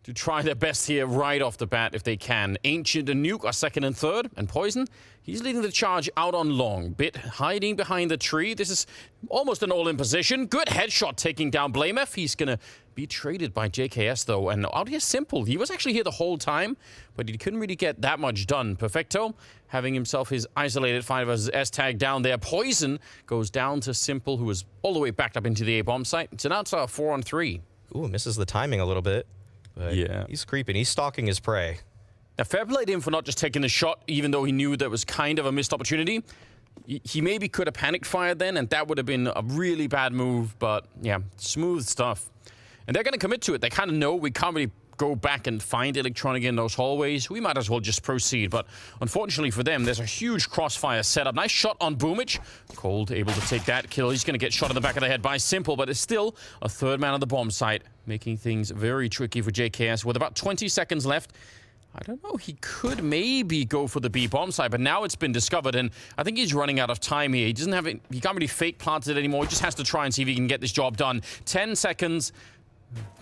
to try their best here right off the bat if they can. Ancient and Nuke are second and third, and Poison, he's leading the charge out on long. Bit hiding behind the tree. This is almost an all-in position. Good headshot taking down Blamef. He's going to be traded by JKS, though. And out here, Simple. He was actually here the whole time, but he couldn't really get that much done. Perfecto having himself his isolated 5 versus S tag down there. Poison goes down to Simple, who was all the way backed up into the A-bomb site. It's an outside 4-on-3. Ooh, misses the timing a little bit. But yeah, he's creeping. He's stalking his prey. Now, fair play to him for not just taking the shot, even though he knew that was kind of a missed opportunity. He maybe could have panic fired then, and that would have been a really bad move. But yeah, smooth stuff. And they're going to commit to it. They kind of know we can't really go back and find Electronic in those hallways. We might as well just proceed. But unfortunately for them, there's a huge crossfire setup. Nice shot on Boomich. Cold able to take that kill. He's going to get shot in the back of the head by Simple, but it's still a third man on the bomb site, making things very tricky for JKS. With about 20 seconds left, I don't know, he could maybe go for the B bomb site, but now it's been discovered, and I think he's running out of time here. He doesn't have it, he can't really fake plant it anymore. He just has to try and see if he can get this job done. 10 seconds.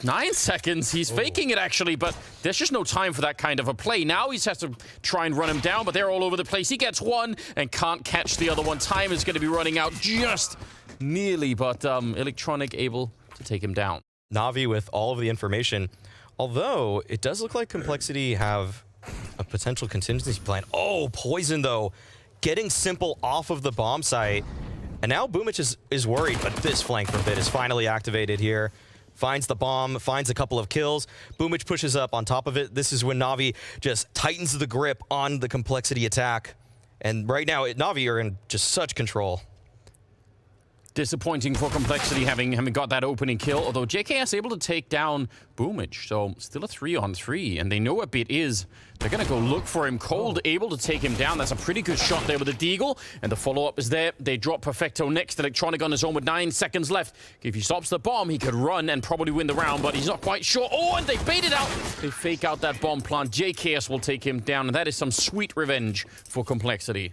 9 seconds. He's faking it, actually, but there's just no time for that kind of a play. Now he has to try and run him down, but they're all over the place. He gets one and can't catch the other one. Time is going to be running out just nearly, but Electronic able to take him down. Navi with all of the information, although it does look like Complexity have a potential contingency plan. Oh, Poison, though, getting Simple off of the bomb site. And now Boomich is worried, but this flank from Bit is finally activated here. Finds the bomb, finds a couple of kills. Boomich pushes up on top of it. This is when Navi just tightens the grip on the Complexity attack. And right now, Navi are in just such control. Disappointing for Complexity having got that opening kill, although JKS able to take down Boomich, so still a 3-on-3, and they know what Bit is. They're going to go look for him. Cold able to take him down. That's a pretty good shot there with the Deagle, and the follow-up is there. They drop Perfecto next. Electronic on his own with 9 seconds left. If he stops the bomb, he could run and probably win the round, but he's not quite sure. Oh, and they bait it out. They fake out that bomb plant. JKS will take him down, and that is some sweet revenge for Complexity.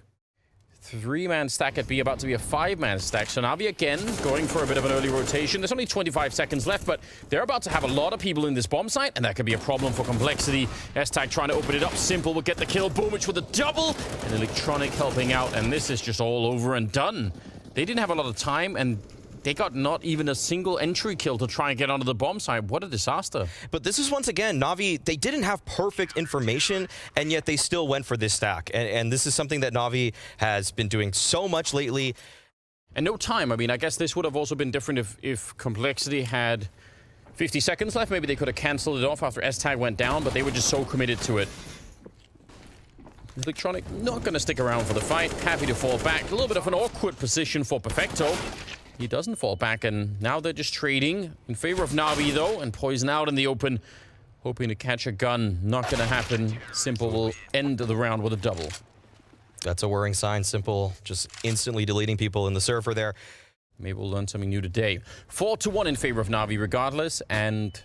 3-man stack at B, about to be a 5-man stack. So Navi again going for a bit of an early rotation. There's only 25 seconds left, but they're about to have a lot of people in this bomb site, and that could be a problem for Complexity. S-Tag trying to open it up. Simple will get the kill. Boomich with a double, and Electronic helping out, and this is just all over and done. They didn't have a lot of time, and they got not even a single entry kill to try and get onto the bomb site. What a disaster. But this is, once again, Navi, they didn't have perfect information, and yet they still went for this stack. And this is something that Navi has been doing so much lately. And no time. I mean, I guess this would have also been different if Complexity had 50 seconds left. Maybe they could have canceled it off after S-Tag went down, but they were just so committed to it. Electronic not going to stick around for the fight. Happy to fall back. A little bit of an awkward position for Perfecto. He doesn't fall back, and now they're just trading in favor of Navi, though, and Poison out in the open, hoping to catch a gun. Not going to happen. Simple will end the round with a double. That's a worrying sign. Simple just instantly deleting people in the server there. Maybe we'll learn something new today. 4-1 in favor of Navi regardless, and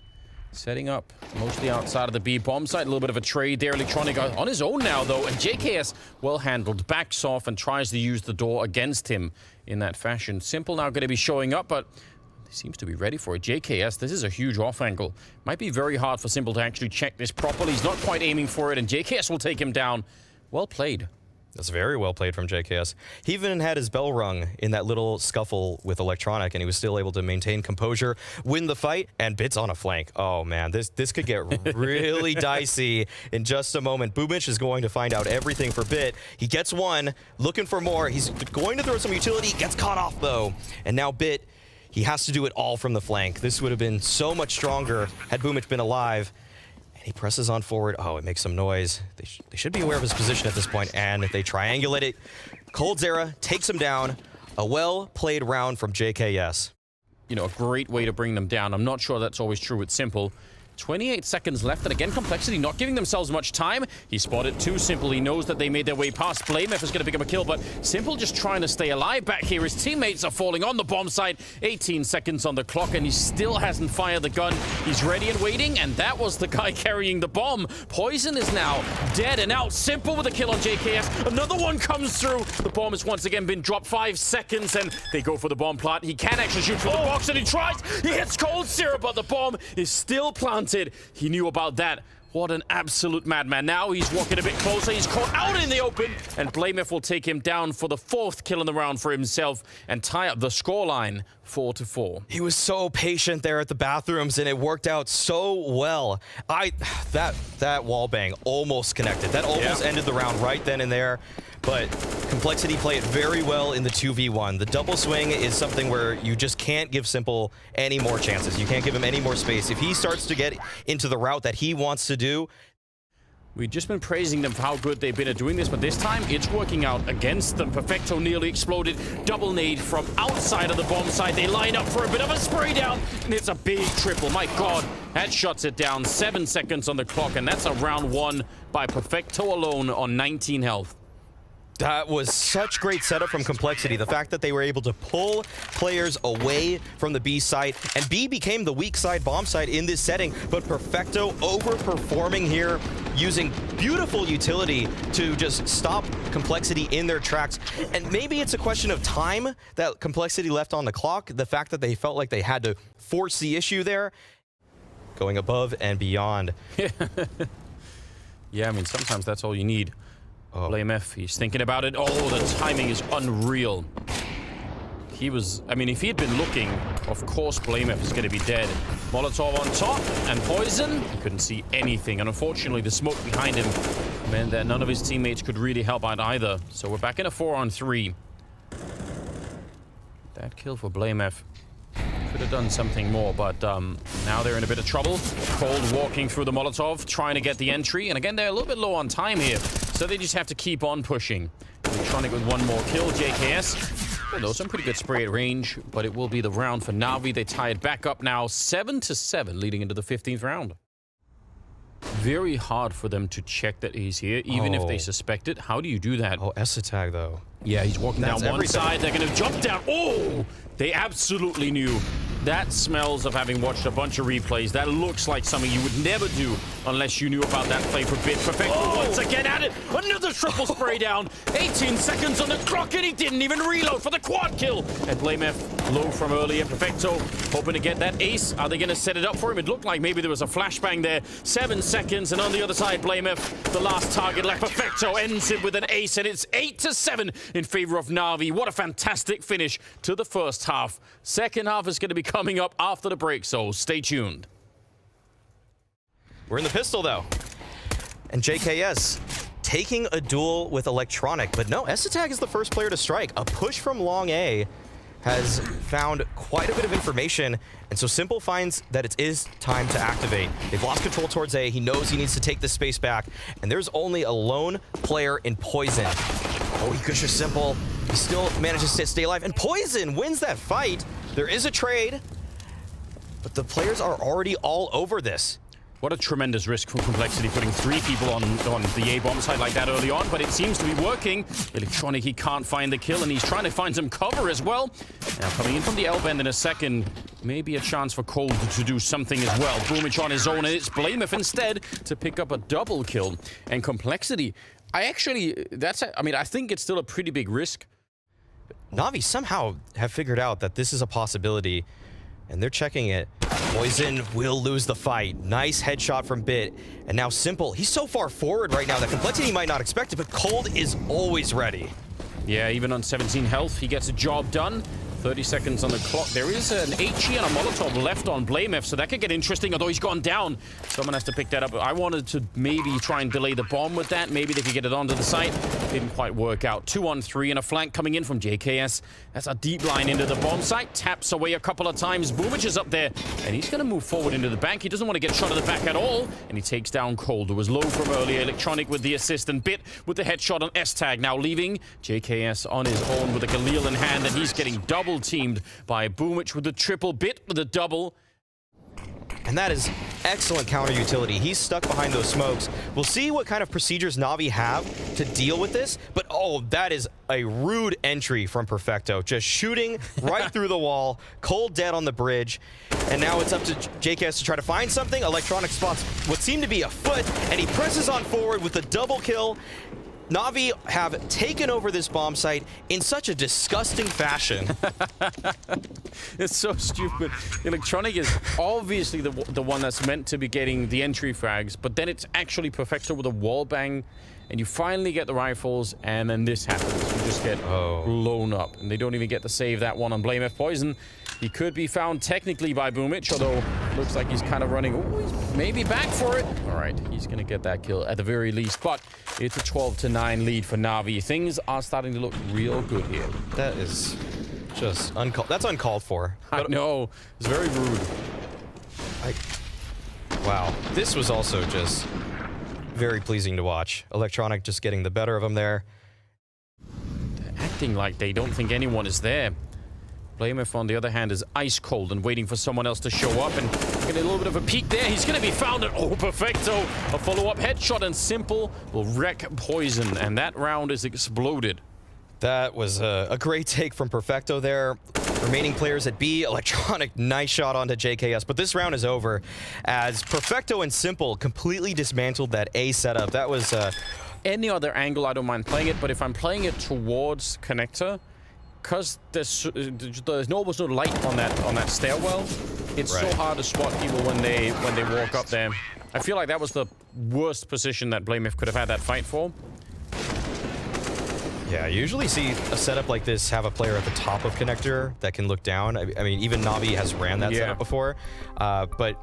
setting up mostly outside of the B bomb site. A little bit of a trade there. Electronic on his own now, though, and JKS well handled, backs off and tries to use the door against him in that fashion. Simple now going to be showing up, but he seems to be ready for it. JKS, this is a huge off angle. Might be very hard for Simple to actually check this properly. He's not quite aiming for it, and JKS will take him down. Well played. That's very well played from JKS. He even had his bell rung in that little scuffle with Electronic, and he was still able to maintain composure, win the fight, and Bit's on a flank. Oh, man, this could get really dicey in just a moment. Boomich is going to find out everything for Bit. He gets one, looking for more. He's going to throw some utility, gets caught off, though. And now Bit, he has to do it all from the flank. This would have been so much stronger had Boomich been alive. And he presses on forward. Oh, it makes some noise. They should be aware of his position at this point, and they triangulate it. Cold Zera takes him down. A well-played round from JKS. You know, a great way to bring them down. I'm not sure that's always true with Simple. 28 seconds left, and again, Complexity not giving themselves much time. He spotted too Simple. He knows that they made their way past. Blamef is going to pick up a kill, but Simple just trying to stay alive back here. His teammates are falling on the bomb site. 18 seconds on the clock, and he still hasn't fired the gun. He's ready and waiting, and that was the guy carrying the bomb. Poison is now dead, and out Simple with a kill on JKS. Another one comes through. The bomb has once again been dropped. 5 seconds, and they go for the bomb plant. He can actually shoot from the box, and he tries. He hits Cold Zera, but the bomb is still planted. wanted. He knew about that. What an absolute madman. Now he's walking a bit closer. He's caught out in the open. And Blamef will take him down for the 4th kill in the round for himself and tie up the scoreline 4-4. He was so patient there at the bathrooms, and it worked out so well. That wall bang almost connected. That almost ended the round right then and there. But Complexity played it very well in the 2v1. The double swing is something where you just can't give Simple any more chances. You can't give him any more space. If he starts to get into the route that he wants to do. We've just been praising them for how good they've been at doing this, but this time it's working out against them. Perfecto nearly exploded. Double nade from outside of the bomb site. They line up for a bit of a spray down, and it's a big triple. My God, that shuts it down. 7 seconds on the clock, and that's a round 1 by Perfecto alone on 19 health. That was such great setup from Complexity. The fact that they were able to pull players away from the B site, and B became the weak side bomb site in this setting, but Perfecto overperforming here, using beautiful utility to just stop Complexity in their tracks. And maybe it's a question of time that Complexity left on the clock, the fact that they felt like they had to force the issue there, going above and beyond. Yeah, I mean, sometimes that's all you need. Blamef, he's thinking about it. Oh, the timing is unreal. He was, I mean, if he had been looking, of course Blamef is going to be dead. Molotov on top, and Poison, he couldn't see anything. And unfortunately, the smoke behind him meant that none of his teammates could really help out either. So we're back in a 4-on-3. That kill for Blamef. Could have done something more, but now they're in a bit of trouble. Cold walking through the Molotov, trying to get the entry. And again, they're a little bit low on time here, so they just have to keep on pushing. Electronic with 1 more kill. JKS, although some pretty good spray at range, but it will be the round for Navi. They tie it back up now, 7-7, leading into the 15th round. Very hard for them to check that he's here, even if they suspect it. How do you do that? Oh, S-Tag though. Yeah, he's walking down one side. They're going to jump down. Oh, they absolutely knew. That smells of having watched a bunch of replays. That looks like something you would never do unless you knew about that play for Bit. Perfecto once again at it. Another triple spray down. 18 seconds on the clock, and he didn't even reload for the quad kill. And Blamef low from earlier. Perfecto hoping to get that ace. Are they going to set it up for him? It looked like maybe there was a flashbang there. 7 seconds, and on the other side, Blamef, the last target left. Perfecto ends it with an ace, and it's 8-7 in favor of Navi. What a fantastic finish to the first half. Second half is going to be coming up after the break, so stay tuned. We're in the pistol, though. And JKS taking a duel with Electronic, but no, S-Tag is the first player to strike. A push from long A has found quite a bit of information, and so Simple finds that it is time to activate. They've lost control towards A. He knows he needs to take this space back, and there's only a lone player in Poison. Oh, he pushes Simple. He still manages to stay alive, and Poison wins that fight. There is a trade, but the players are already all over this. What a tremendous risk from Complexity, putting 3 people on the A-bomb side like that early on, but it seems to be working. Electronic, he can't find the kill, and he's trying to find some cover as well. Now, coming in from the L-bend in a second, maybe a chance for Cold to do something as well. Boomich on his own, and it's Blamef instead to pick up a double kill. And Complexity, I think it's still a pretty big risk. Navi somehow have figured out that this is a possibility, and they're checking it. Poison will lose the fight. Nice headshot from Bit. And now Simple, he's so far forward right now that Complexity might not expect it, but Cold is always ready. Yeah, even on 17 health, he gets a job done. 30 seconds on the clock. There is an HE and a Molotov left on Blamef, so that could get interesting, although he's gone down. Someone has to pick that up. I wanted to maybe try and delay the bomb with that. Maybe they could get it onto the site. Didn't quite work out. 2-on-3 and a flank coming in from JKS. That's a deep line into the bomb site. Taps away a couple of times. Boomich is up there, and he's going to move forward into the bank. He doesn't want to get shot at the back at all, and he takes down Cold, who was low from earlier. Electronic with the assist, and Bit with the headshot on S-Tag. Now leaving JKS on his own with a Galil in hand, and he's getting double-teamed by Boomich with the triple, Bit with the double. And that is excellent counter utility. He's stuck behind those smokes. We'll see what kind of procedures Navi have to deal with this, but oh, that is a rude entry from Perfecto. Just shooting right through the wall, Cold dead on the bridge, and now it's up to JKS to try to find something. Electronic spots what seemed to be a foot, and he presses on forward with the double kill. Navi have taken over this bomb site in such a disgusting fashion. It's so stupid. Electronic is obviously the one that's meant to be getting the entry frags, but then it's actually Perfecto with a wall bang, and you finally get the rifles, and then this happens. You just get blown up, and they don't even get to save that one on Blame F Poison. He could be found technically by Boomich, although looks like he's kind of running. Oh, he's maybe back for it. All right, he's going to get that kill at the very least, but it's a 12-9 lead for Navi. Things are starting to look real good here. That is just that's uncalled for. I know. It's very rude. Wow. This was also just very pleasing to watch. Electronic just getting the better of them there. They're acting like they don't think anyone is there. Blamef, on the other hand, is ice cold and waiting for someone else to show up, and getting a little bit of a peek there. He's going to be found at Perfecto. A follow-up headshot, and Simple will wreck Poison, and that round is exploded. That was a great take from Perfecto there. Remaining players at B, Electronic, nice shot onto JKS, but this round is over as Perfecto and Simple completely dismantled that A setup. That was... Any other angle, I don't mind playing it, but if I'm playing it towards Connector, because there's almost no light on that stairwell, it's so hard to spot people when they walk up there. I feel like that was the worst position that Blamef could have had that fight for. Yeah, I usually see a setup like this have a player at the top of Connector that can look down. I mean, even Navi has ran that setup before. But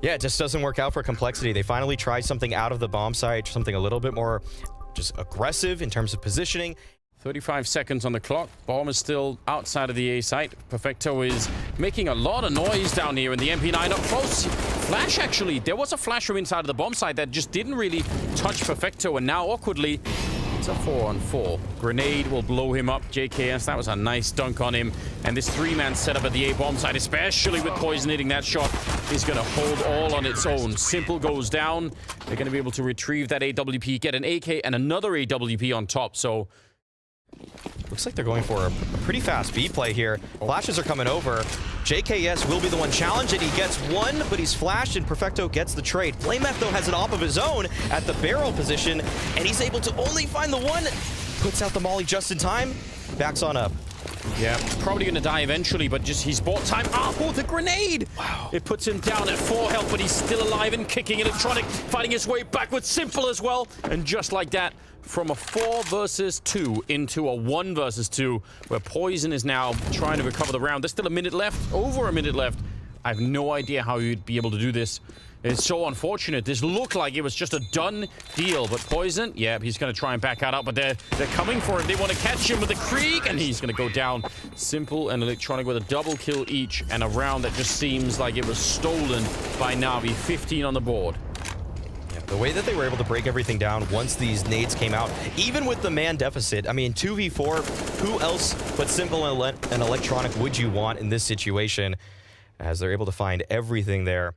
yeah, it just doesn't work out for Complexity. They finally tried something out of the bomb site, something a little bit more just aggressive in terms of positioning. 35 seconds on the clock. Bomb is still outside of the A site. Perfecto is making a lot of noise down here, and the MP9 up close. Flash, actually. There was a flash from inside of the bomb site that just didn't really touch Perfecto, and now awkwardly, it's a 4-on-4. Grenade will blow him up. JKS, that was a nice dunk on him. And this three-man setup at the A bomb site, especially with Poison hitting that shot, is going to hold all on its own. Simple goes down. They're going to be able to retrieve that AWP, get an AK and another AWP on top. So looks like they're going for a pretty fast B play here. Flashes are coming over. JKS will be the one challenged, and he gets one, but he's flashed, and Perfecto gets the trade. Blamef, though, has it off of his own at the barrel position, and he's able to only find the one. Puts out the molly just in time. Backs on up. Yeah, probably going to die eventually, but just he's bought time. Oh, the grenade! Wow. It puts him down at 4 health, but he's still alive and kicking. Electronic fighting his way back with Simple as well. And just like that, from a 4 versus 2 into a 1 versus 2, where Poison is now trying to recover the round. There's still a minute left, over a minute left. I have no idea how you'd be able to do this. It's so unfortunate. This looked like it was just a done deal, but Poison, yeah, he's going to try and back that up, but they're coming for him. They want to catch him with the Krieg, and he's going to go down. Simple and Electronic with a double kill each, and a round that just seems like it was stolen by Navi. 15 on the board. The way that they were able to break everything down once these nades came out, even with the man deficit, I mean, 2v4, who else but Simple and Electronic would you want in this situation, as they're able to find everything there.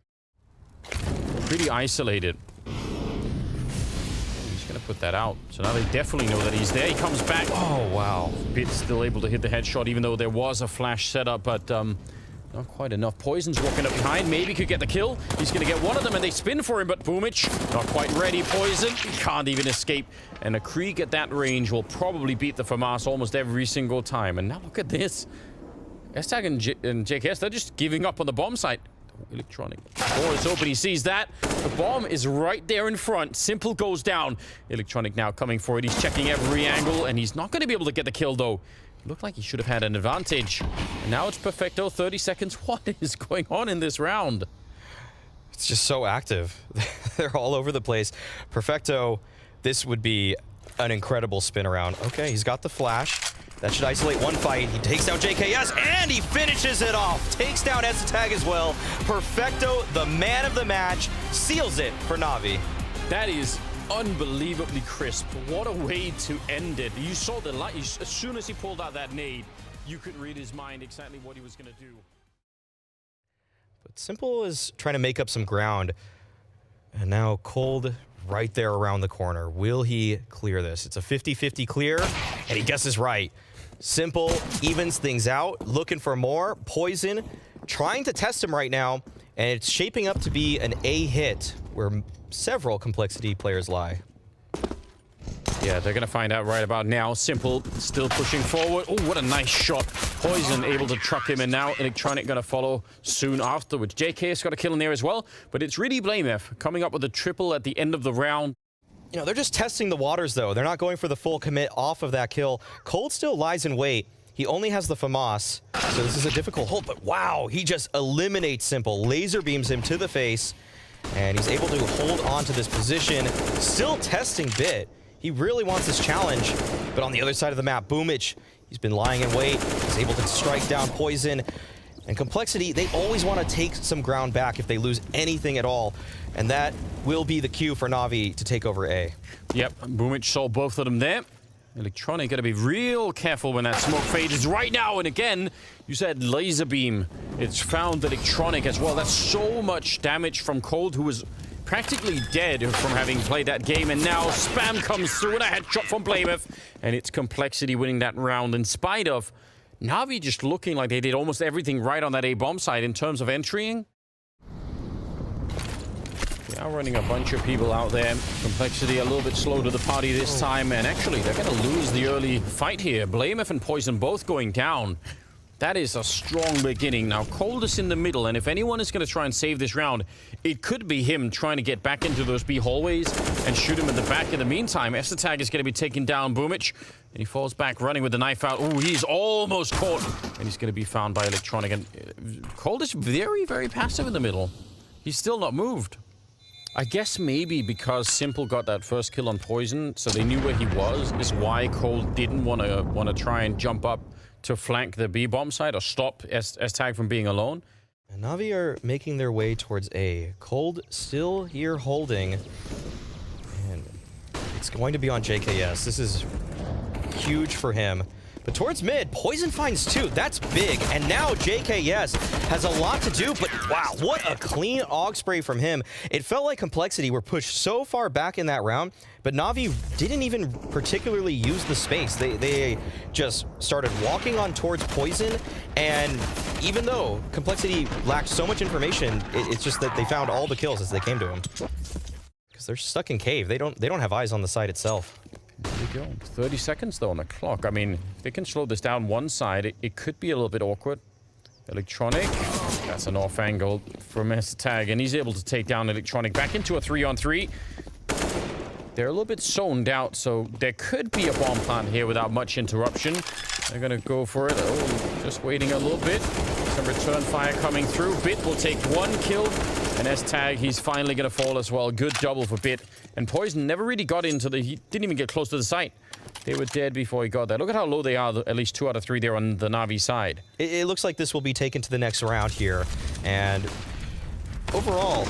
Pretty isolated. He's going to put that out. So now they definitely know that he's there. He comes back. Oh, wow. Bit's still able to hit the headshot, even though there was a flash setup, but not quite enough. Poison's walking up behind. Maybe could get the kill. He's going to get one of them, and they spin for him, but Boomich not quite ready. Poison can't even escape. And a Krieg at that range will probably beat the FAMAS almost every single time. And now look at this. S-Tag and JKS, they're just giving up on the bomb site. Electronic. Door is open. He sees that. The bomb is right there in front. Simple goes down. Electronic now coming for it. He's checking every angle, and he's not going to be able to get the kill, though. Looked like he should have had an advantage. And now it's Perfecto. 30 seconds. What is going on in this round? It's just so active. They're all over the place. Perfecto, this would be an incredible spin around. Okay, he's got the flash. That should isolate one fight. He takes down JKS, and he finishes it off. Takes down S-Tag as well. Perfecto, the man of the match, seals it for Navi. That is unbelievably crisp. What a way to end it. You saw the light. As soon as he pulled out that nade, you could read his mind exactly what he was going to do. But Simple is trying to make up some ground. And now Cold right there around the corner. Will he clear this? It's a 50-50 clear, and he guesses right. Simple evens things out, looking for more. Poison trying to test him right now, and it's shaping up to be an A hit where several Complexity players lie. Yeah, they're going to find out right about now. Simple still pushing forward. Oh, what a nice shot. Poison able to truck him, and now Electronic going to follow soon afterwards. JKS got a kill in there as well, but it's really BlameF coming up with a triple at the end of the round. You know, they're just testing the waters, though. They're not going for the full commit off of that kill. Cold still lies in wait. He only has the FAMAS, so this is a difficult hold, but wow, he just eliminates Simple, laser beams him to the face, and he's able to hold on to this position. Still testing Bit. He really wants this challenge, but on the other side of the map, Boomich, he's been lying in wait. He's able to strike down Poison. And Complexity, they always want to take some ground back if they lose anything at all, and that will be the cue for Navi to take over A. Yep, Boomich saw both of them there. Electronic gotta be real careful when that smoke fades right now. And again, you said laser beam. It's found Electronic as well. That's so much damage from Cold, who was practically dead from having played that game. And now Spam comes through and a headshot from BlameF. And it's Complexity winning that round in spite of Navi just looking like they did almost everything right on that A bomb side in terms of entering. They are running a bunch of people out there. Complexity a little bit slow to the party this time, and actually they're going to lose the early fight here. BlameF and Poison both going down. That is a strong beginning. Now Coldest in the middle, and if anyone is going to try and save this round, it could be him trying to get back into those B hallways and shoot him in the back. In the meantime, Tag is going to be taking down Boomich, and he falls back running with the knife out. Oh, he's almost caught, and he's going to be found by Electronic. And Coldest very, very passive in the middle. He's still not moved. I guess maybe because Simple got that first kill on Poison, so they knew where he was, is why Cold didn't want to try and jump up to flank the B bomb side or stop Tag from being alone. And Navi are making their way towards A. Cold still here holding, and it's going to be on JKS. This is huge for him. But towards mid, Poison finds two. That's big. And now JKS has a lot to do, but wow, what a clean AUG spray from him. It felt like Complexity were pushed so far back in that round, but Navi didn't even particularly use the space. They just started walking on towards Poison, and even though Complexity lacked so much information, it's just that they found all the kills as they came to him. Because they're stuck in cave. They don't have eyes on the site itself. There we go. 30 seconds, though, on the clock. I mean, if they can slow this down one side, it could be a little bit awkward. Electronic. That's an off angle from Tag, and he's able to take down Electronic back into a 3-on-3. They're a little bit zoned out, so there could be a bomb plant here without much interruption. They're going to go for it. Oh, just waiting a little bit. Some return fire coming through. Bit will take one kill. And Tag, he's finally going to fall as well. Good double for Bit. And Poison never really got into the... He didn't even get close to the site. They were dead before he got there. Look at how low they are. At least 2 out of 3 there on the Navi side. It looks like this will be taken to the next round here. And overall,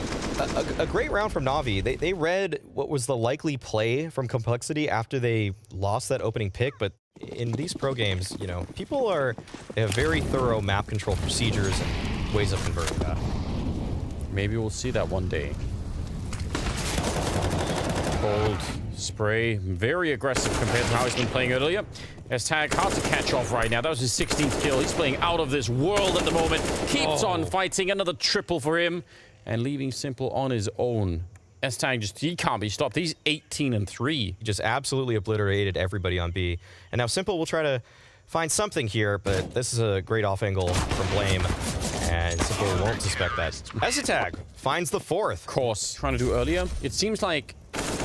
a great round from Navi. They read what was the likely play from Complexity after they lost that opening pick. But in these pro games, you know, people they have very thorough map control procedures and ways of converting that. Maybe we'll see that one day. Cold spray, very aggressive compared to how he's been playing earlier. Tag hard to catch off right now. That was his 16th kill. He's playing out of this world at the moment. Keeps on fighting. Another triple for him. And leaving Simple on his own. Tag he can't be stopped. He's 18-3. He just absolutely obliterated everybody on B. And now Simple will try to find something here, but this is a great off angle from Blame. And Simple won't suspect that. Tag finds the 4th. Of course, trying to do earlier. It seems like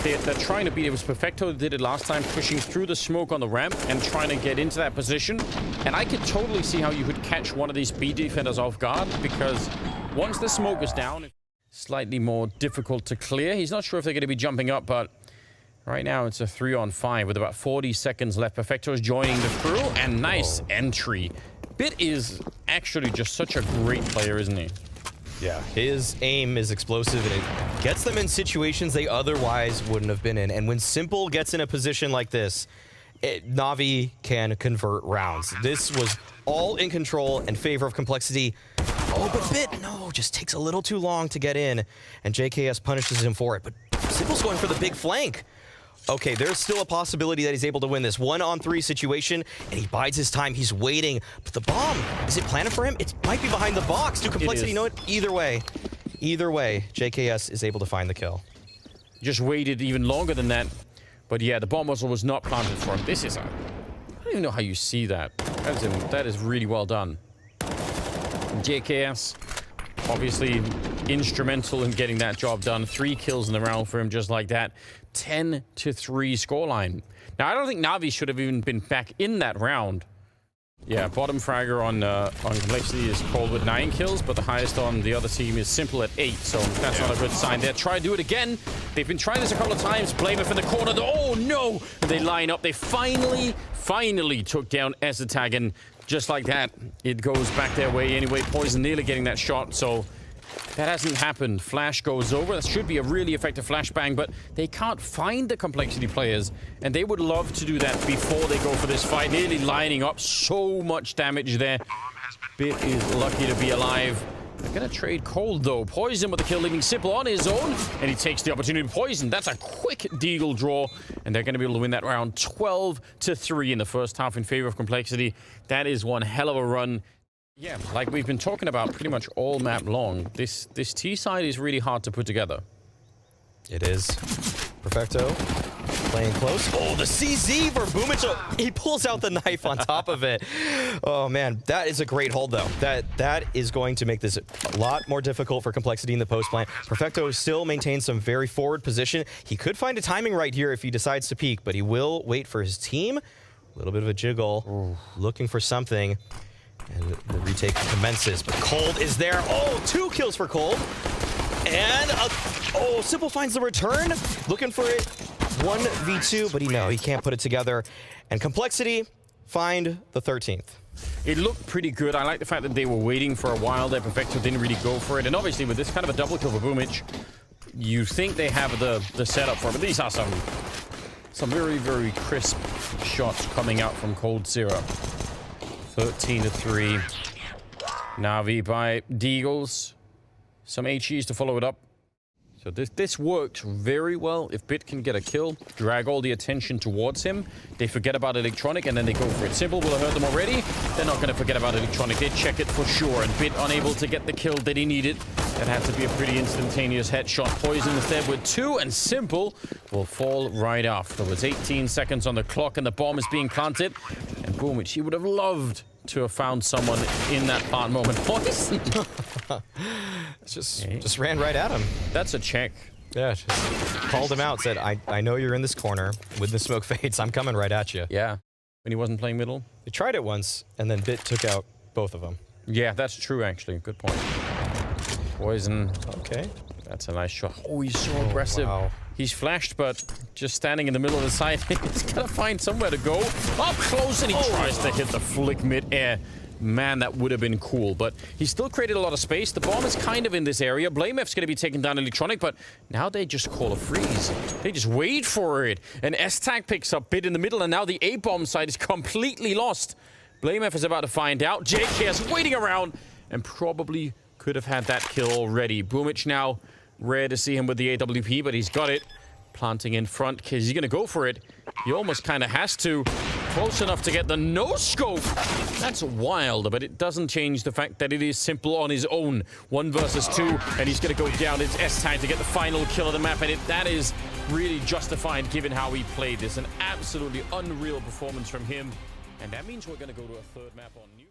they're trying to beat. It was Perfecto that did it last time, pushing through the smoke on the ramp and trying to get into that position. And I could totally see how you could catch one of these B defenders off guard, because once the smoke is down, it's slightly more difficult to clear. He's not sure if they're going to be jumping up, but right now it's a 3-on-5 with about 40 seconds left. Perfecto is joining the crew, and nice entry. Bit is actually just such a great player, isn't he? Yeah, his aim is explosive, and it gets them in situations they otherwise wouldn't have been in. And when Simple gets in a position like this, Navi can convert rounds. This was all in control in favor of Complexity. Oh, but Bit, no, just takes a little too long to get in, and JKS punishes him for it. But Simple's going for the big flank. Okay, there's still a possibility that he's able to win this 1-on-3 situation, and he bides his time. He's waiting, but the bomb, is it planted for him? It might be behind the box. Do Complexity know it? Either way, JKS is able to find the kill. Just waited even longer than that. But yeah, the bomb also was not planted for him. This is I don't even know how you see that. That is really well done. JKS, obviously instrumental in getting that job done. 3 kills in the round for him just like that. 10-3 scoreline. Now, I don't think Navi should have even been back in that round. Yeah, bottom fragger on complexity is Cold with 9 kills, but the highest on the other team is Simple at 8, so that's not a good sign there. Try to do it again. They've been trying this a couple of times. Blamer in the corner. Oh, no! And they line up. They finally took down S-Attack, and just like that, it goes back their way anyway. Poison nearly getting that shot, so that hasn't happened. Flash goes over. That should be a really effective flashbang, but they can't find the complexity players, and they would love to do that before they go for this fight. Nearly lining up. So much damage there. Bit is lucky to be alive. They're going to trade Cold, though. Poison with the kill, leaving Simple on his own, and he takes the opportunity to poison. That's a quick deagle draw, and they're going to be able to win that round 12-3 in the first half in favor of complexity. That is one hell of a run. Yeah, like we've been talking about pretty much all map long, this T side is really hard to put together. It is. Perfecto playing close. Oh, the CZ for Boomich. He pulls out the knife on top of it. Oh, man. That is a great hold, though. That is going to make this a lot more difficult for complexity in the post plant. Perfecto still maintains some very forward position. He could find a timing right here if he decides to peek, but he will wait for his team. A little bit of a jiggle, looking for something. And the retake commences, but Cold is there. Oh, 2 kills for Cold. And, Simple finds the return. Looking for it. 1v2, but he can't put it together. And complexity find the 13th. It looked pretty good. I like the fact that they were waiting for a while there. Perfecto didn't really go for it. And obviously, with this kind of a double kill for Boomich, you think they have the setup for it. But these are some very, very crisp shots coming out from Cold Zero. 13-3. Navi by Deagles. Some HEs to follow it up. So this worked very well. If Bit can get a kill, drag all the attention towards him, they forget about Electronic, and then they go for it. Simple will have hurt them already. They're not going to forget about Electronic. They check it for sure, and Bit unable to get the kill that he needed. That had to be a pretty instantaneous headshot. Poison instead with 2, and Simple will fall right afterwards. 18 seconds on the clock, and the bomb is being planted. And boom, which he would have loved to have found someone in that plant moment. Poison! just ran right at him. That's a check. Yeah, just called him out, said, I know you're in this corner. When the smoke fades, I'm coming right at you. Yeah. When he wasn't playing middle? They tried it once, and then Bit took out both of them. Yeah, that's true, actually. Good point. Poison. Okay. That's a nice shot. Oh, he's so aggressive. Wow. He's flashed, but just standing in the middle of the side. He's got to find somewhere to go. Up close, and he tries to hit the flick mid-air. Man, that would have been cool, but he still created a lot of space. The bomb is kind of in this area. Blamef's going to be taking down Electronic, but now they just call a freeze. They just wait for it. And S-Tag picks up Bit in the middle, and now the A-bomb side is completely lost. Blamef is about to find out. JK is waiting around, and probably could have had that kill already. Boomich now, rare to see him with the AWP, but he's got it. Planting in front, because he's going to go for it. He almost kind of has to. Close enough to get the no-scope. That's wild, but it doesn't change the fact that it is Simple on his own. 1 versus 2, and he's going to go down. It's S-Tag to get the final kill of the map, and that is really justified given how he played this. An absolutely unreal performance from him. And that means we're going to go to a third map on new.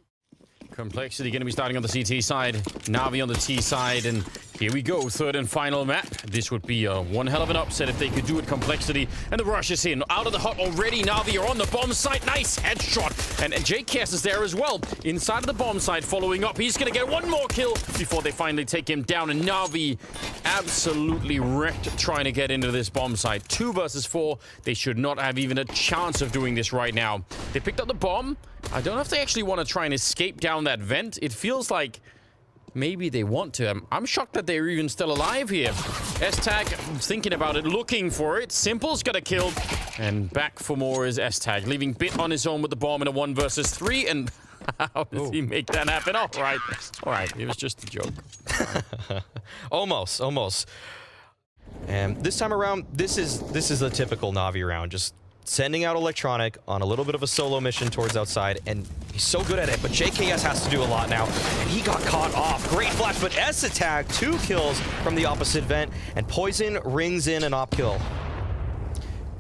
Complexity going to be starting on the CT side, Navi on the T side, and here we go, third and final map. This would be one hell of an upset if they could do it. Complexity, and the rush is in. Out of the hut already, Navi are on the bomb site. Nice headshot, and JKS is there as well. Inside of the bomb site, following up. He's going to get one more kill before they finally take him down, and Navi absolutely wrecked trying to get into this bomb site. 2 versus 4. They should not have even a chance of doing this right now. They picked up the bomb. I don't know if they actually want to try and escape down that vent. It feels like maybe they want to. I'm shocked that they're even still alive here. S-Tag thinking about it, looking for it. Simple's got a kill. And back for more is S-Tag, leaving Bit on his own with the bomb in a 1 versus 3. And how does he make that happen? All right. It was just a joke. Almost. And this time around, this is a typical Navi round. Just sending out Electronic on a little bit of a solo mission towards outside, and he's so good at it, but JKS has to do a lot now, and he got caught off. Great flash, but S-Attack, 2 kills from the opposite vent, and Poison rings in an op kill.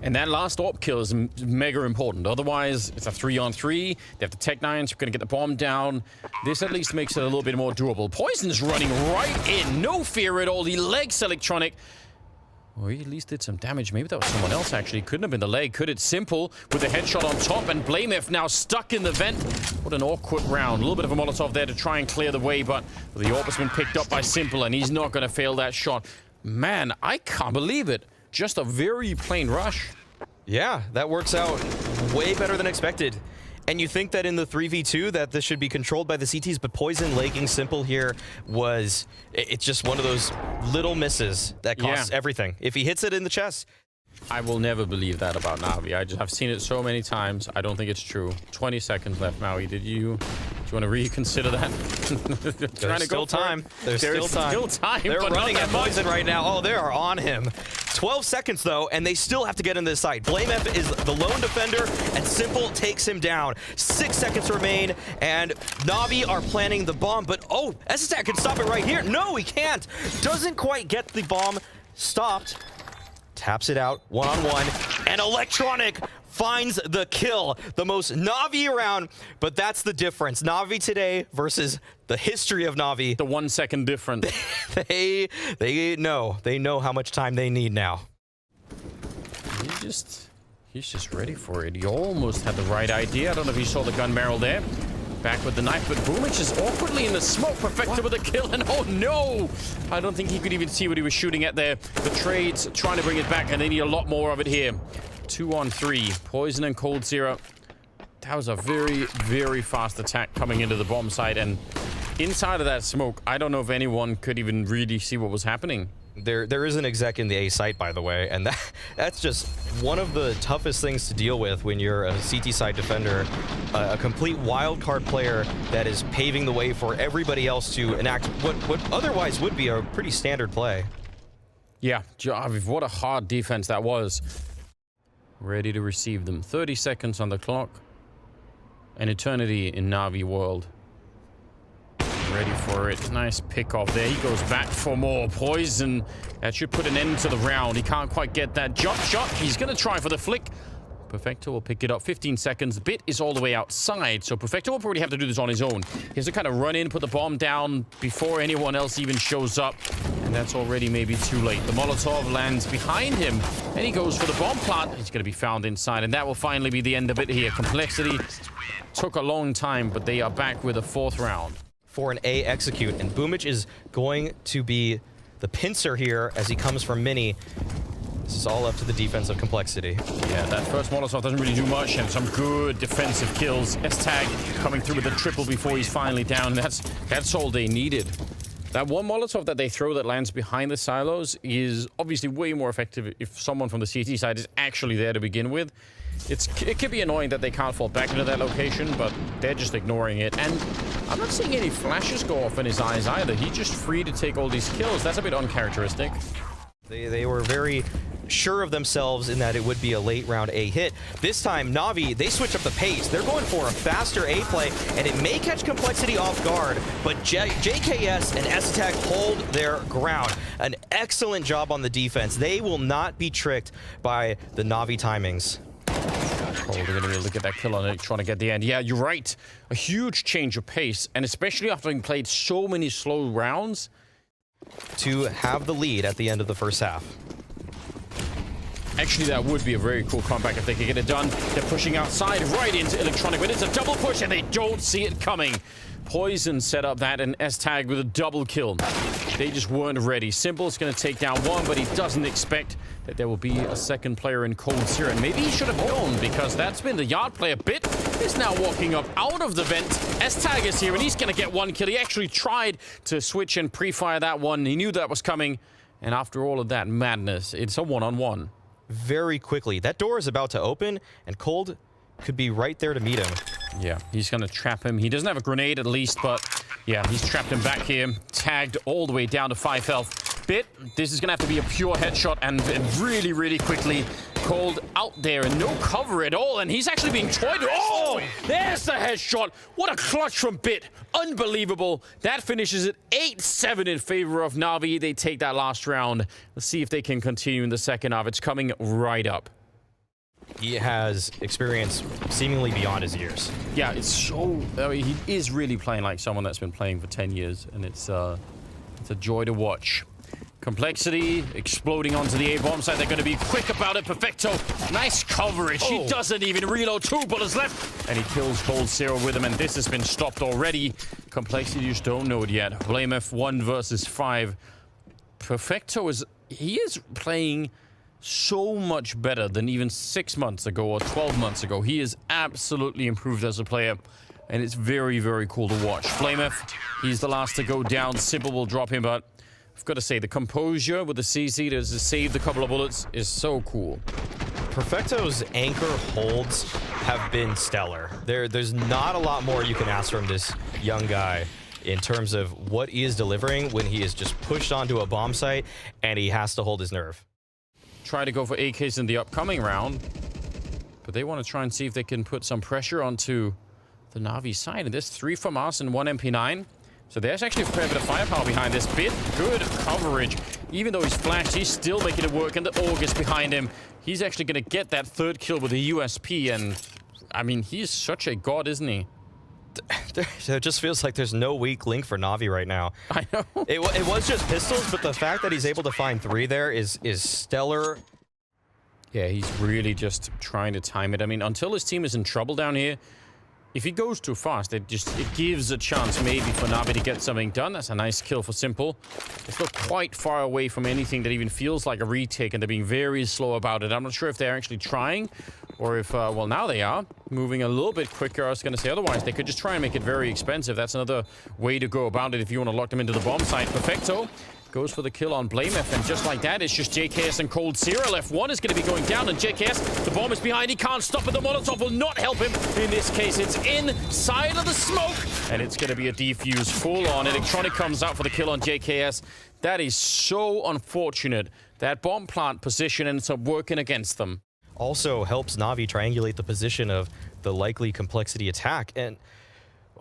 And that last AWP kill is mega important. Otherwise, it's a 3-on-3. They have the Tech 9s. We're going to get the bomb down. This at least makes it a little bit more doable. Poison's running right in. No fear at all. He legs Electronic. Well, he at least did some damage. Maybe that was someone else, actually. Couldn't have been the leg. Could it? Simple with a headshot on top. And BlameF now stuck in the vent. What an awkward round. A little bit of a Molotov there to try and clear the way. But the AWP has been picked up by Simple. And he's not going to fail that shot. Man, I can't believe it. Just a very plain rush. Yeah, that works out way better than expected. And you think that in the 3v2 that this should be controlled by the CTs, but Poison legging Simple here was... It's just one of those little misses that costs everything. If he hits it in the chest... I will never believe that about Navi. I've seen it so many times. I don't think it's true. 20 seconds left, Maui. Do you want to reconsider that? There's still time. There's still time. They're running at Poison right now. Oh, they are on him. 12 seconds, though, and they still have to get into this site. BlameF is the lone defender, and Simple takes him down. 6 seconds remain, and Navi are planning the bomb, but oh, SSAT can stop it right here. No, he can't. Doesn't quite get the bomb stopped. Taps it out, one-on-one, and Electronic finds the kill. The most Navi around, but that's the difference. Navi today versus the history of Navi. The 1 second difference. They know how much time they need now. He's just ready for it. He almost had the right idea. I don't know if you saw the gun barrel there. Back with the knife, but Boomich is awkwardly in the smoke. Perfecto with a kill, and oh no! I don't think he could even see what he was shooting at there. The trades trying to bring it back, and they need a lot more of it here. 2-on-3. Poison and Cold Zero. That was a very, very fast attack coming into the bomb site, and inside of that smoke, I don't know if anyone could even really see what was happening. There is an exec in the A site, by the way, and that's just one of the toughest things to deal with when you're a CT side defender, a complete wildcard player that is paving the way for everybody else to enact what otherwise would be a pretty standard play. Yeah, what a hard defense that was. Ready to receive them. 30 seconds on the clock. An eternity in Navi world. Ready for it. Nice pick off there. He goes back for more. Poison. That should put an end to the round. He can't quite get that jump shot. He's going to try for the flick. Perfecto will pick it up. 15 seconds. Bit is all the way outside, so Perfecto will probably have to do this on his own. He has to kind of run in, put the bomb down before anyone else even shows up. And that's already maybe too late. The Molotov lands behind him, and he goes for the bomb plant. He's going to be found inside, and that will finally be the end of it here. Complexity took a long time, but they are back with a 4th round. For an A execute, and Boomich is going to be the pincer here as he comes from Mini. This is all up to the defense of Complexity. Yeah, that first Molotov doesn't really do much, and some good defensive kills. S-Tag coming through with a triple before he's finally down. That's all they needed. That one Molotov that they throw that lands behind the silos is obviously way more effective if someone from the CT side is actually there to begin with. It could be annoying that they can't fall back into that location, but they're just ignoring it. And I'm not seeing any flashes go off in his eyes either. He's just free to take all these kills. That's a bit uncharacteristic. They were very sure of themselves in that it would be a late round A hit. This time, Navi, they switch up the pace. They're going for a faster A play, and it may catch Complexity off guard, but JKS and S-Attack hold their ground. An excellent job on the defense. They will not be tricked by the Navi timings. Oh, they're going to be able to get that kill on it, trying to get the end. Yeah, you're right. A huge change of pace, and especially after having played so many slow rounds. To have the lead at the end of the first half. Actually, that would be a very cool comeback if they could get it done. They're pushing outside right into Electronic, but it's a double push, and they don't see it coming. Poison set up that, and S-Tag with a double kill. They just weren't ready. Simple's going to take down one, but he doesn't expect that there will be a second player in Cold Zero. And maybe he should have known, because that's been the yard player. Bit is now walking up out of the vent. S-Tag is here, and he's going to get one kill. He actually tried to switch and pre-fire that one. He knew that was coming. And after all of that madness, it's a one-on-one. Very quickly. That door is about to open, and Cold could be right there to meet him. Yeah, he's going to trap him. He doesn't have a grenade at least, but yeah, he's trapped him back here. Tagged all the way down to 5 health. Bit, this is going to have to be a pure headshot, and really, really quickly. Cold out there and no cover at all, and he's actually being toyed. Oh, there's the headshot. What a clutch from Bit. Unbelievable. That finishes it 8-7 in favor of Navi. They take that last round. Let's see if they can continue in the second half. It's coming right up. he has experience seemingly beyond his years. Yeah, it's so... I mean, he is really playing like someone that's been playing for 10 years, and it's a joy to watch. Complexity exploding onto the A bomb site. They're going to be quick about it. Perfecto. Nice coverage. He doesn't even reload. 2 bullets left. And he kills Cold Zero with him. And this has been stopped already. Complexity just don't know it yet. Blame F1 versus 5. Perfecto is... He is playing so much better than even 6 months ago or 12 months ago. He is absolutely improved as a player. And it's very, very cool to watch. Flame F, he's the last to go down. Simple will drop him, but... I've got to say, the composure with the CC to save the couple of bullets is so cool. Perfecto's anchor holds have been stellar. There's not a lot more you can ask from this young guy in terms of what he is delivering when he is just pushed onto a bomb site and he has to hold his nerve. Try to go for AKs in the upcoming round, but they want to try and see if they can put some pressure onto the Navi side. And there's 3 from us and 1 MP9. So there's actually a fair bit of firepower behind this. Bit good coverage. Even though he's flashed, he's still making it work. And the August behind him. He's actually going to get that 3rd kill with a USP. And, I mean, he's such a god, isn't he? It just feels like there's no weak link for Navi right now. I know. It was just pistols, but the fact that he's able to find 3 there is stellar. Yeah, he's really just trying to time it. I mean, until his team is in trouble down here, if he goes too fast, it gives a chance maybe for Navi to get something done. That's a nice kill for Simple. It's not quite far away from anything that even feels like a retake, and they're being very slow about it. I'm not sure if they're actually trying, or if, well, now they are. Moving a little bit quicker, I was going to say. Otherwise, they could just try and make it very expensive. That's another way to go about it if you want to lock them into the bomb site. Perfecto goes for the kill on Blame F, and just like that, it's just JKS and Cold Zero. F1 is going to be going down, and JKS, the bomb is behind. He can't stop it. The Molotov will not help him. In this case, it's inside of the smoke, and it's going to be a defuse full on. Electronic comes out for the kill on JKS. That is so unfortunate. That bomb plant position ends up working against them. Also helps Navi triangulate the position of the likely Complexity attack. And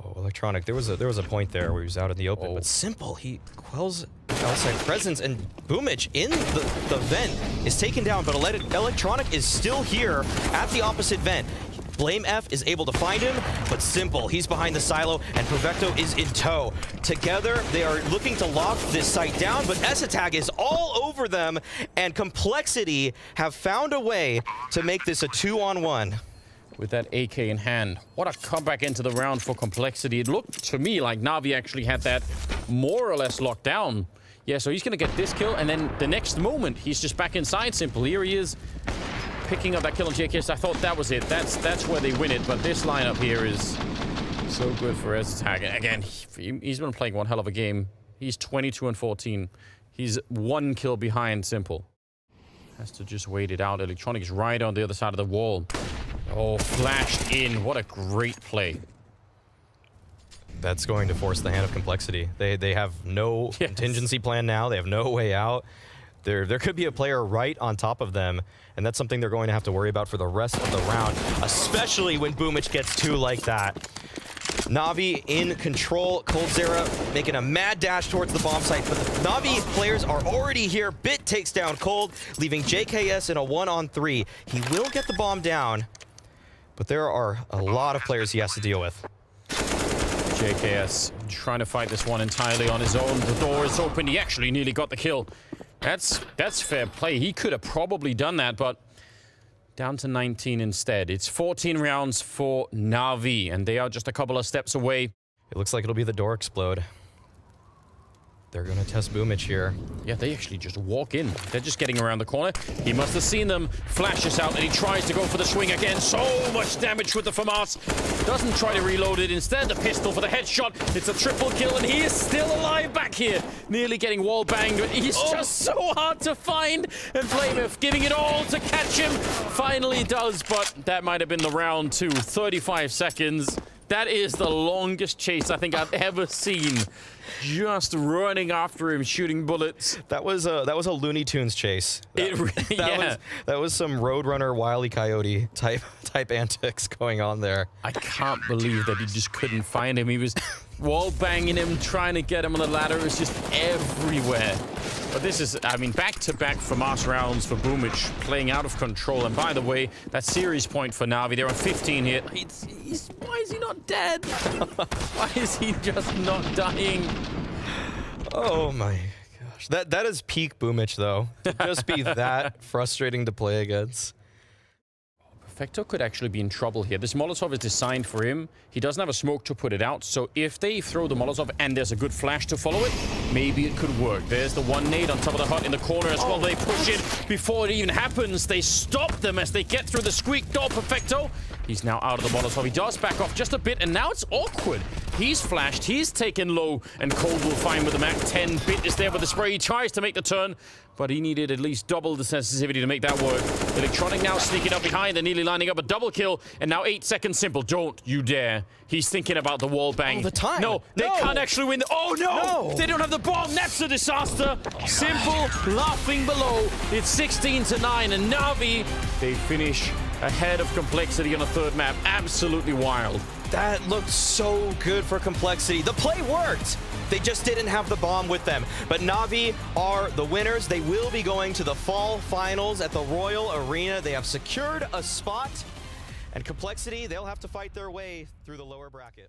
oh, Electronic, there was a point there where he was out in the open, but Simple, he quells outside presence, and Boomich in the vent is taken down, but Electronic is still here at the opposite vent. Blame F is able to find him, but Simple, he's behind the silo, and Perfecto is in tow. Together, they are looking to lock this site down, but S-Attack is all over them, and Complexity have found a way to make this a 2-on-1. With that AK in hand. What a comeback into the round for Complexity. It looked to me like Navi actually had that more or less locked down. Yeah, so he's going to get this kill, and then the next moment, he's just back inside Simple. Here he is, picking up that kill on JKS. I thought that was it. That's where they win it, but this lineup here is so good for S-Attack. Again, he's been playing one hell of a game. He's 22-14. He's 1 kill behind Simple. Has to just wait it out. Electronic is right on the other side of the wall. Oh, flashed in. What a great play. That's going to force the hand of Complexity. They have no contingency plan now. They have no way out. There could be a player right on top of them, and that's something they're going to have to worry about for the rest of the round, especially when Boomich gets 2 like that. Navi in control. Cold Zero making a mad dash towards the bomb site, but the Navi players are already here. Bit takes down Cold, leaving JKS in a 1-on-3. He will get the bomb down, but there are a lot of players he has to deal with. JKS trying to fight this one entirely on his own. The door is open. He actually nearly got the kill. That's fair play. He could have probably done that, but down to 19 instead. It's 14 rounds for Navi, and they are just a couple of steps away. It looks like it'll be the door explode. They're going to test Boomich here. Yeah, they actually just walk in. They're just getting around the corner. He must have seen them. Flashes out, and he tries to go for the swing again. So much damage with the FAMAS. Doesn't try to reload it. Instead, the pistol for the headshot. It's a triple kill, and he is still alive back here. Nearly getting wall banged. He's just so hard to find. And Flameth giving it all to catch him. Finally does, but that might have been the round too. 35 seconds. That is the longest chase I think I've ever seen. Just running after him, shooting bullets. That was a Looney Tunes chase. That was some Roadrunner, Wile E. Coyote type antics going on there. I can't believe that he just couldn't find him. He was wall banging him, trying to get him on the ladder. Is just everywhere. But this is, I mean, back-to-back FAMAS rounds for Boomic, playing out of control. And by the way, that series point for Navi, they're on 15 here. Why is he not dead? Why is he just not dying? Oh my gosh. That is peak Boomic, though. To just be that frustrating to play against. Perfecto could actually be in trouble here. This Molotov is designed for him. He doesn't have a smoke to put it out, so if they throw the Molotov and there's a good flash to follow it, maybe it could work. There's the one nade on top of the hut in the corner as well. They push it before it even happens. They stop them as they get through the squeak door. Perfecto. He's now out of the Molotov. He does back off just a bit, and now it's awkward. He's flashed. He's taken low, and Cold will find with the Mac 10. Bit is there with the spray. He tries to make the turn, but he needed at least double the sensitivity to make that work. Electronic now sneaking up behind and nearly lining up a double kill, and now 8 seconds simple. Don't you dare. He's thinking about the wall bang. Oh, the time. No, they can't actually win. Oh, no! They don't have the bomb. That's a disaster. Simple laughing below. It's 16-9, and Navi, they finish ahead of Complexity on a third map. Absolutely wild. That looked so good for Complexity. The play worked. They just didn't have the bomb with them. But Navi are the winners. They will be going to the fall finals at the Royal Arena. They have secured a spot. And Complexity, they'll have to fight their way through the lower bracket.